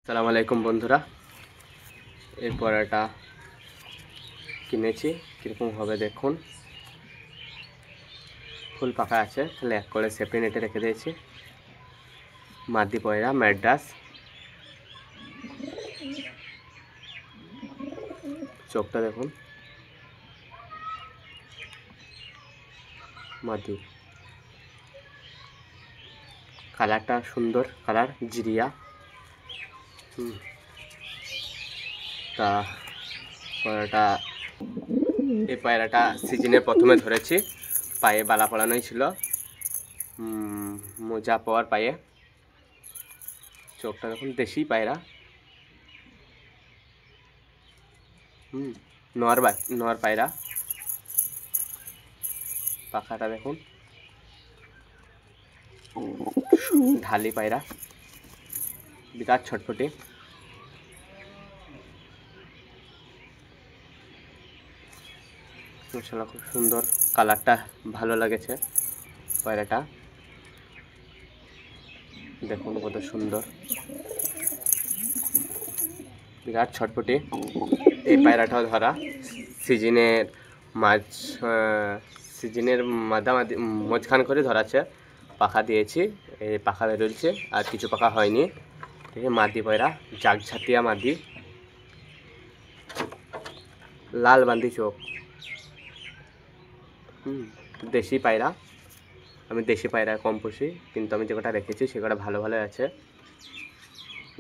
আসসালামু আলাইকুম বন্ধুরা, এই পড়াটা কিনেছি। কীরকম হবে দেখুন। ফুল পাকা আছে, তাহলে এক করে সেফটি নেটে রেখে দিয়েছি। মাদি পয়রা ম্যাড্রাস, চোখটা দেখুন। মাদি কালারটা সুন্দর কালার, জিরিয়া। তা পয়রাটা, এই পায়রাটা সিজনের প্রথমে ধরেছি। পায়ে বালা পড়ানোই ছিল, মোজা পাওয়ার পায়ে। চোখটা দেখুন, দেশি পায়রা। নর পায়রা। পাখাটা দেখুন, ঢালি পায়রা, বিরাট ছটফটি। মাশাআল্লাহ, খুব সুন্দর কালারটা, ভালো লাগেছে পায়রাটা। দেখুন কত সুন্দর, বিরাট ছটফটি। এই পায়রাটাও ধরা সিজনের মাঝামাঝি মাঝখান করে ধরাছে। পাখা দিয়েছি, এই পাখা বেরোচ্ছে, আর কিছু পাখা হয়নি। ঠিক আছে, মাদি পায়রা, জাগঝাতিয়া মাদি, লাল বান্দি চোখ। দেশি পায়রা। আমি দেশি পায়রা কম পুষি, কিন্তু আমি যে কটা রেখেছি সে কটা ভালো ভালো আছে।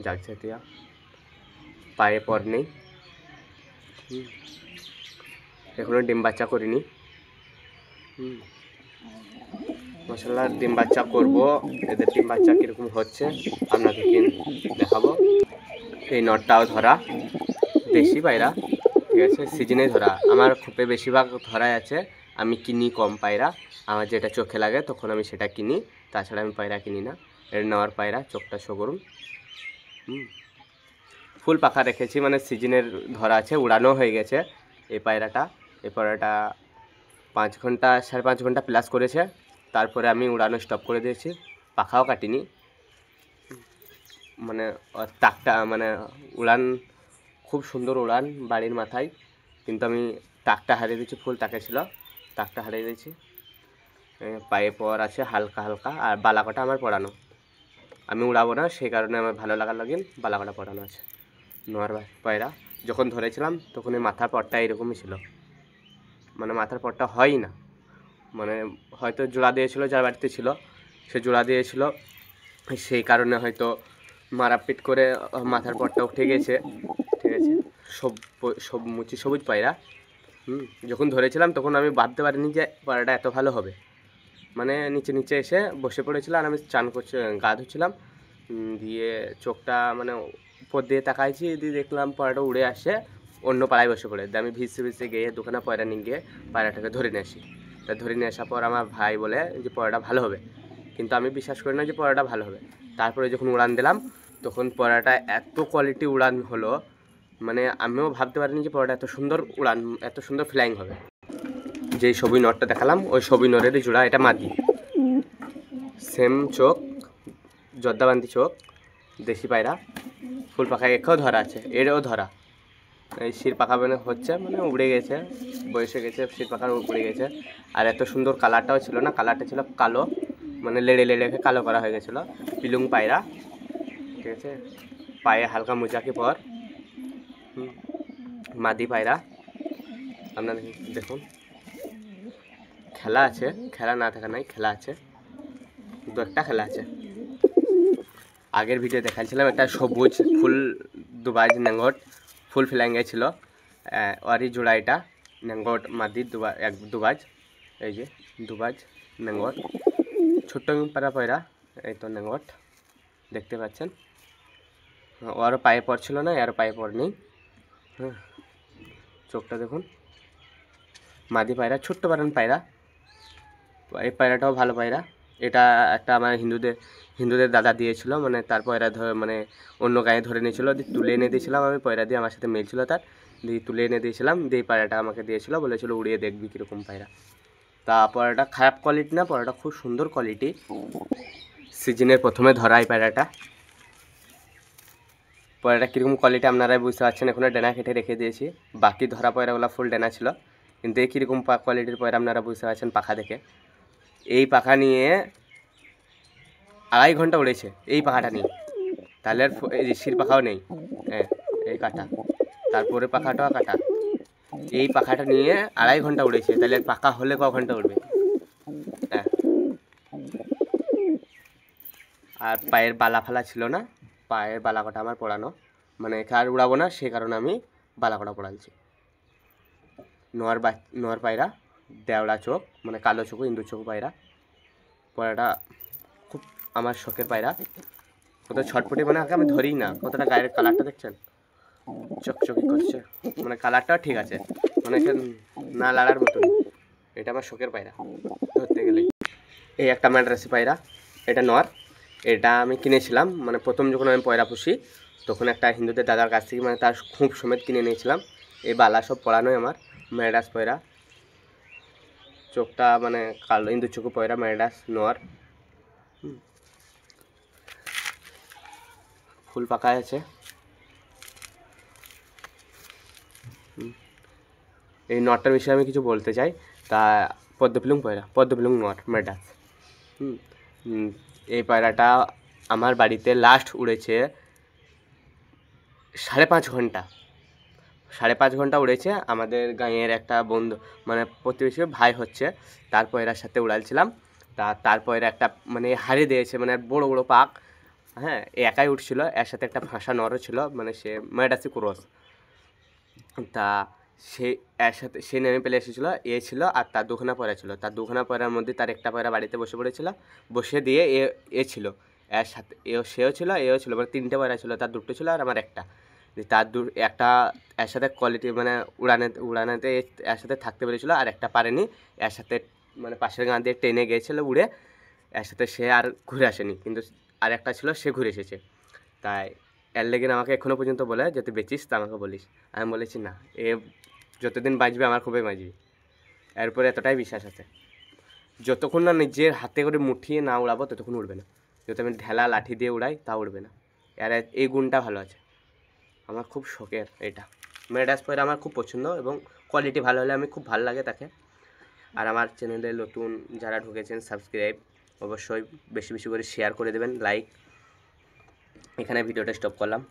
জাগঝাতিয়া, পায়ে পর নেই, এখনো ডিম বাচ্চা করিনি। মাশাআল্লাহ, ডিম বাচ্চা করবো। এদের ডিম বাচ্চা কীরকম হচ্ছে আপনাকে দেখাবো। এই নটটাও ধরা, দেশি পায়রা। ঠিক আছে, সিজনে ধরা। আমার খুপে বেশিরভাগ ধরাই আছে। আমি কিনি কম পায়রা, আমার যেটা চোখে লাগে তখন আমি সেটা কিনি, তাছাড়া আমি পায়রা কিনি না। এর নেওয়ার পায়রা, চোখটা শো করুন। ফুল পাখা রেখেছি, মানে সিজনের ধরা আছে, উড়ানো হয়ে গেছে এই পায়রাটা। এই পায়রাটা 5 ঘন্টা 5.5 ঘন্টা প্লাস করেছে, তারপরে আমি উড়ানো স্টপ করে দিয়েছি। পাখাও কাটিনি, মানে টাকটা, মানে উড়ান, খুব সুন্দর উড়ান বাড়ির মাথায়। কিন্তু আমি টাকটা হারিয়ে দিয়েছি, ফুল টাকে ছিল, টাকটা হারিয়ে দিয়েছি। পায়ে পর আছে হালকা হালকা, আর বালাকাটা আমার পড়ানো। আমি উড়াবো না, সেই কারণে আমার ভালো লাগার লাগিন বালাকাটা পড়ানো আছে। নর পায়রা যখন ধরেছিলাম তখন এই মাথার পরটা এরকমই ছিল, মানে মাথার পরটা হয়ই না, মানে হয়তো জোড়া দিয়েছিল, যার বাড়িতে ছিল সে জোড়া দিয়েছিল, সেই কারণে হয়তো মারাপিট করে মাথার পরটা উঠে গেছে। ঠিক আছে, মুচি সবুজ পায়রা। যখন ধরেছিলাম তখন আমি ভাবতে পারিনি যে পায়রাটা এত ভালো হবে। মানে নিচে এসে বসে পড়েছিল, আর আমি চান করছি, গা ধুচ্ছিলাম, দিয়ে চোখটা মানে উপর দিয়ে তাকাইছি, দিয়ে দেখলাম পায়রাটা উড়ে আসে অন্য পাড়ায় বসে পড়ে। দিয়ে আমি ভিজতে গিয়ে দোকানে পায়রা নিয়ে গিয়ে পায়রাটাকে ধরে নিয়ে আসি। তা ধরে নিয়ে আসার পর আমার ভাই বলে যে পায়রাটা ভালো হবে, কিন্তু আমি বিশ্বাস করি না যে পায়রাটা ভালো হবে। তারপরে যখন উড়ান দিলাম তখন পায়রাটা এত কোয়ালিটি উড়ান হলো, মানে আমিও ভাবতে পারিনি যে পায়রাটা এত সুন্দর উড়ান, এত সুন্দর ফ্লাইং হবে। যেই সবুজ নটটা দেখালাম ওই সবুজ নরেরই জোড়া, এটা মাদি। সেম চোখ, জর্দাবান্দি চোখ, দেশি পায়রা। ফুল পাখা একেও ধরা আছে, এরও ধরা। এই শির পাখা মানে হচ্ছে, মানে উড়ে গেছে, বয়সে গেছে, শির পাখা উড়ে গেছে। আর এত সুন্দর কালারটাও ছিল না, কালারটা ছিল কালো, মানে লেড়ে কালো করা হয়ে গেছিলো। পিলুং পায়রা। ঠিক আছে, পায়ে হালকা মোজাকি পর। মাদি পায়রা। আপনারা দেখুন, খেলা আছে, খেলা না থাকা নাই, খেলা আছে, দু একটা খেলা আছে। আগের ভিডিও দেখাচ্ছিলাম একটা সবুজ ফুল দুবাজ নেঙ্গট, ফুল ফ্ল্যাঙ্গে ছিল, ওরই জোড়া এটা। নেঙ্গট মাদি দুবাজ, এই যে দুবাজ নেঙ্গট, ছোট্ট পাড়া পয়রা। এই তো নেঙ্গট দেখতে পাচ্ছেন, ওরও পায়ে পড়ছিল না, এরও পায়ে পড় নেই। চোখটা দেখুন। মাদি পায়রা, ছোট্ট পারেন পায়রা। এই পায়রাটাও ভালো পায়রা। এটা একটা আমার হিন্দুদের দাদা দিয়েছিল, মানে তার পয়রা মানে অন্য গায়ে ধরে নিয়েছিল, দিয়ে তুলে এনে দিয়েছিলাম আমি। পয়রা দিয়ে আমার সাথে মিলছিল তার, দিয়ে তুলে এনে দিয়েছিলাম, দিয়ে পায়রাটা আমাকে দিয়েছিল, বলেছিল উড়িয়ে দেখবি কীরকম পায়রা। তা পয়রাটা খারাপ কোয়ালিটি না, পয়রাটা খুব সুন্দর কোয়ালিটি। সিজনের প্রথমে ধরা এই পায়রাটা। পয়রাটা কীরকম কোয়ালিটি আপনারাই বুঝতে পারছেন। এখনও ডেনা কেটে রেখে দিয়েছি, বাকি ধরা পয়রাগুলো ফুল ডেনা ছিল, কিন্তু এই কীরকম কোয়ালিটির পয়রা আপনারা বুঝতে পারছেন পাখা দেখে। এই পাখা নিয়ে 2.5 ঘন্টা উড়েছে, এই পাখাটা নিয়ে। তাহলে এই ঋষির পাখাও নেই, হ্যাঁ এই কাটা, তারপরে পাখাটাও কাটা। এই পাখাটা নিয়ে 2.5 ঘন্টা উড়েছে, তাহলে পাখা হলে ক ঘন্টা উড়বে? হ্যাঁ, আর পায়ের বালা ফালা ছিল না, পায়ের বালা কটা আমার পড়ানো, মানে আর উড়াবো না, সে কারণে আমি বালা কটা পড়াচ্ছি। নোয়ার পায়রা, দেওড়া চোখ, মানে কালো চোখ, ইন্দুর চোখ পায়রা। পয়রাটা খুব আমার শখের পায়রা, কত ছটপটি, মানে আগে আমি ধরিই না। কতটা গায়ের কালারটা দেখছেন, চকচকি করছে, মানে কালারটাও ঠিক আছে, মানে না লাড়ার মতন। এটা আমার শখের পায়রা ধরতে গেলে। এই একটা ম্যাড্রাসি পায়রা, এটা নর। এটা আমি কিনেছিলাম, মানে প্রথম যখন আমি পয়রা পুষি তখন একটা হিন্দুদের দাদার কাছ থেকে, মানে তার খুব সমেত কিনে নিয়েছিলাম। এই বালা সব পড়ানোই আমার। ম্যাড্রাস পয়রা, চোখটা মানে কালো, ইন্দুর চোখু পয়রা, ম্যাড্রাস নর। ফুল পাকা আছে। এই নটটার বিষয়ে আমি কিছু বলতে চাই। তা পদ্মফুলুং পয়রা, পদ্মফুলুং নট ম্যাড্রাস। এই পায়রাটা আমার বাড়িতে লাস্ট উড়েছে 5.5 ঘন্টা। 5.5 ঘন্টা উড়েছে। আমাদের গাঁয়ের একটা বন্ধু, মানে প্রতিবেশী ভাই হচ্ছে, তার পয়রার সাথে উড়ালছিলাম। তার পয়রা একটা মানে হারিয়ে দিয়েছে, মানে বড় বড় পাক। হ্যাঁ, একাই উঠছিল, এর সাথে একটা ফাঁসা নরও ছিল, মানে সে ম্যাড্রাসি ক্রস। তা সে এর সাথে সে নেমে পেলে এসেছিলো, এ ছিল আর তার 2খানা পয়রা ছিল। তার 2খানা পয়রার মধ্যে তার একটা পয়রা বাড়িতে বসে পড়েছিল, বসে দিয়ে এ ছিল এর সাথে, সেও ছিল এও ছিল, মানে 3টে পয়রা ছিল, তার 2টো ছিল আর আমার একটা। তার একটা এর সাথে কোয়ালিটি, মানে উড়ানেতে এর সাথে থাকতে পেরেছিল, আর একটা পারেনি। এর সাথে মানে পাশের গাঁ দিয়ে টেনে গিয়েছিল উড়ে, এর সাথে সে আর ঘুরে আসেনি, কিন্তু আর একটা ছিল, সে ঘুরে এসেছে। তাই এর লেগে আমাকে এখনও পর্যন্ত বলে, যদি বেচিস তা আমাকে বলিস। আমি বলেছি না, এ যতদিন বাঁচবে আমার খুবই বাঁচবে, এরপরে এতটাই বিশ্বাস আছে। যতক্ষণ না নিজের হাতে করে মুঠিয়ে না উড়াবো ততক্ষণ উড়বে না। যদি আমি ঢেলা লাঠি দিয়ে উড়াই তা উড়বে না। আর এই গুণটা ভালো আছে, আমার খুব শখের এটা। ম্যাড্রাস পয়রা আমার খুব পছন্দ, এবং কোয়ালিটি ভালো হলে আমি খুব ভালো লাগে তাকে। আর আমার চ্যানেলে নতুন যারা ঢুকেছেন, সাবস্ক্রাইব অবশ্যই বেশি বেশি করে শেয়ার করে দেবেন, লাইক। এখানে ভিডিওটা স্টপ করলাম।